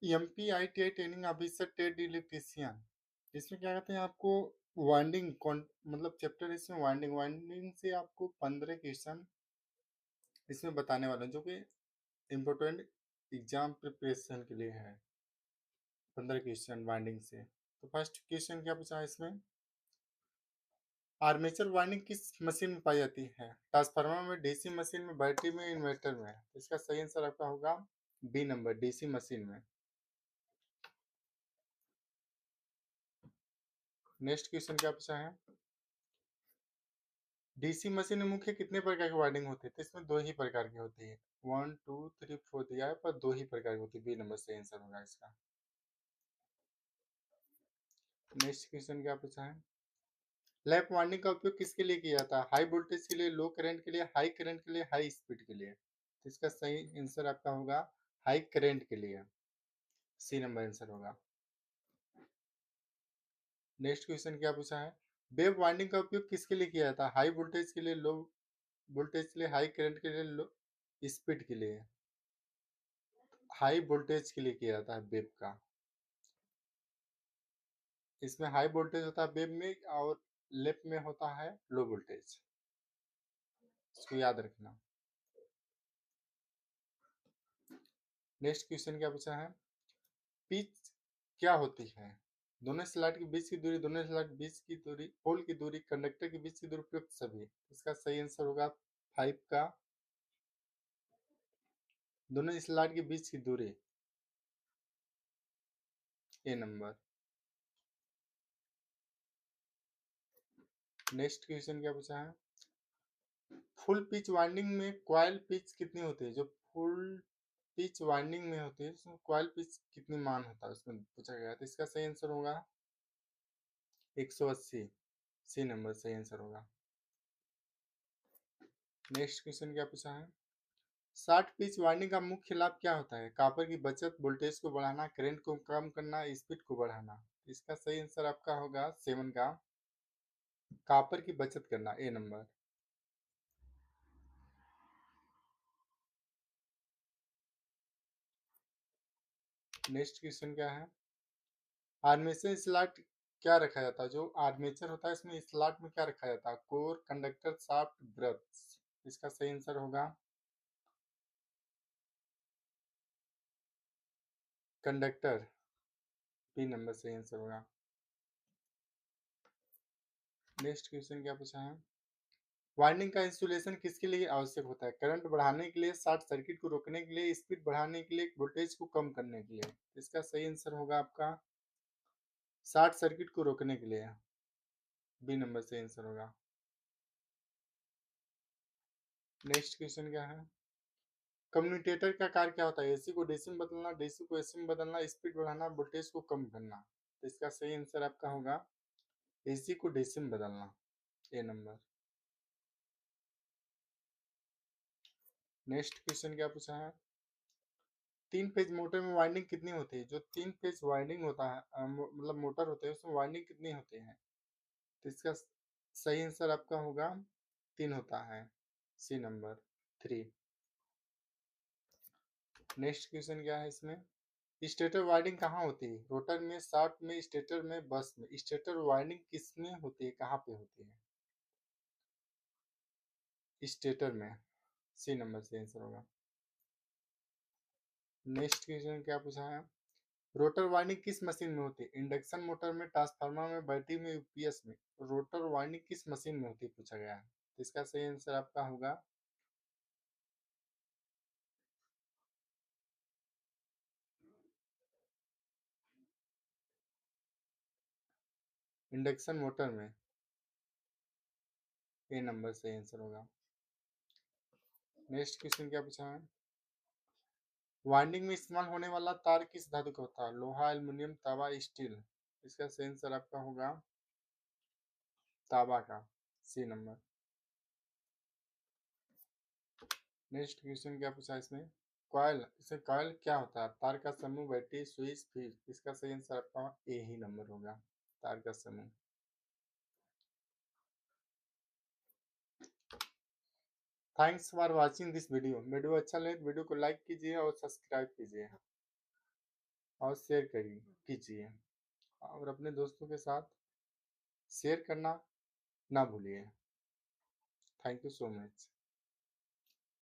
एमपीआईटीआई training officer trade electrician. इसमें क्या कहते हैं आपको वाइंडिंग मतलब चैप्टर इसमें वाइंडिंग वाइंडिंग से आपको 15 क्वेश्चन इसमें बताने वाले हैं जो कि इम्पोर्टेंट एग्जाम प्रिपरेशन के लिए है। 15 क्वेश्चन वाइंडिंग से। तो फर्स्ट क्वेश्चन क्या पूछा है इसमें, आर्मेचर वाइंडिंग किस मशीन में पाई जाती है? ट्रांसफार्मर में, डीसी मशीन में, बैटरी में, इन्वर्टर में। तो इसका सही आंसर आपका होगा बी नंबर, डीसी मशीन में। नेक्स्ट क्वेश्चन क्या पूछा है, डीसी मशीन में मुख्य कितने प्रकार की वाइंडिंग होती है? तो इसमें दो ही प्रकार की होती है। 1 2 3 4 दिया है पर दो ही प्रकार की होती है। बी नंबर सही आंसर होगा इसका। नेक्स्ट क्वेश्चन क्या पूछा है, लैप वाइंडिंग का उपयोग किसके लिए किया जाता है? हाई वोल्टेज के लिए, लो करंट के लिए, हाई करंट के लिए, हाई स्पीड के लिए। तो इसका सही आंसर आपका होगा हाई करंट के लिए। सी नंबर आंसर होगा। नेक्स्ट क्वेश्चन क्या पूछा है, वेव वाइंडिंग का उपयोग किसके लिए किया जाता है? हाई वोल्टेज के लिए, लो वोल्टेज के लिए, हाई करंट के लिए, लो स्पीड के लिए। हाई वोल्टेज के लिए किया जाता है वेव का। इसमें हाई वोल्टेज होता है वेव में और लेफ्ट में होता है लो वोल्टेज। इसको याद रखना। नेक्स्ट क्वेश्चन क्या पूछा है, पिच क्या होती है? दोनों स्लॉट के बीच की दूरी, दोनों स्लॉट के बीच की दूरी, पोल की दूरी, कंडक्टर के बीच की दूरी, उपयुक्त सभी। इसका सही आंसर होगा 5 का, दोनों स्लॉट के बीच की दूरी। ए नंबर। नेक्स्ट क्वेश्चन क्या पूछा है, फुल पिच वाइंडिंग में कॉइल पिच कितनी होती है? जो फुल पिच वाइंडिंग में होती है उसमें कॉइल पिच कितनी मान होता है उसमें पूछा गया है। तो इसका सही आंसर होगा 180। सी नंबर सही आंसर होगा। नेक्स्ट क्वेश्चन क्या पूछा है, शॉर्ट पिच वाइंडिंग का मुख्य लाभ क्या होता है? कॉपर की बचत, वोल्टेज को बढ़ाना, करंट को कम करना, स्पीड को बढ़ाना। इसका सही आंसर आपका होगा 7 का, कॉपर की बचत करना। ए नंबर। नेक्स्ट क्वेश्चन क्या है, आर्मेचर स्लॉट क्या रखा जाता है? जो आर्मेचर होता है इसमें स्लॉट में क्या रखा जाता है? Core, conductor, shaft, brush. इसका सही आंसर होगा कंडक्टर। बी नंबर सही आंसर होगा। नेक्स्ट क्वेश्चन क्या पूछा है, वाइंडिंग का इंसुलेशन किसके लिए आवश्यक होता है? करंट बढ़ाने के लिए, शॉर्ट सर्किट को रोकने के लिए, स्पीड बढ़ाने के लिए, वोल्टेज को कम करने के लिए। इसका सही आंसर होगा आपका शॉर्ट सर्किट को रोकने के लिए। बी नंबर सही आंसर होगा। नेक्स्ट क्वेश्चन क्या है, कम्यूटेटर का कार्य क्या होता है? एसी को डीसी में बदलना, डीसी को एसी में बदलना, स्पीड बढ़ाना, वोल्टेज को कम करना। तो इसका सही आंसर आपका होगा एसी को डीसी में बदलना। ए नंबर। नेक्स्ट क्वेश्चन क्या पूछा है, तीन फेज मोटर में वाइंडिंग कितनी होती है? जो तीन फेज वाइंडिंग होता है मतलब मोटर होते हैं उसमें वाइंडिंग कितनी होती है? तो इसका सही आंसर आपका होगा 3 होता है। सी नंबर 3। नेक्स्ट क्वेश्चन क्या है इसमें, स्टेटर वाइंडिंग कहाँ होती है? रोटर में, शाफ्ट में, स्टेटर में, बस में। स्टेटर वाइंडिंग किस में होती है, कहाँ पे होती है? स्टेटर में। सी नंबर से आंसर होगा। नेक्स्ट क्वेश्चन क्या पूछा है, रोटर वाइंडिंग किस मशीन में होती है? इंडक्शन मोटर में, ट्रांसफार्मर में, बैटरी में, यूपीएस में। रोटर वाइंडिंग किस मशीन में होती है पूछा गया है। तो इसका सही आंसर आपका होगा इंडक्शन मोटर में। ए नंबर सही आंसर होगा। नेक्स्ट क्वेश्चन क्या पूछा है, वाइंडिंग में इस्तेमाल होने वाला तार किस धातु का होता है? लोहा, एल्युमिनियम, तांबा, स्टील। इसका सही आंसर आपका होगा तांबा का। सी नंबर। नेक्स्ट क्वेश्चन क्या पूछा है इसमें, कॉयल, इसमें कॉयल क्या होता है? तार का समूह, बैटरी, स्विच, फील्ड। इसका सही आंसर आपका ए ही नंबर होगा, तार का समूह। Thanks for watching this video. Video अच्छा लगे तो वीडियो को लाइक कीजिए और सब्सक्राइब कीजिए। और शेयर करिए कीजिए और अपने दोस्तों के साथ शेयर करना ना भूलिए। Thank you so much.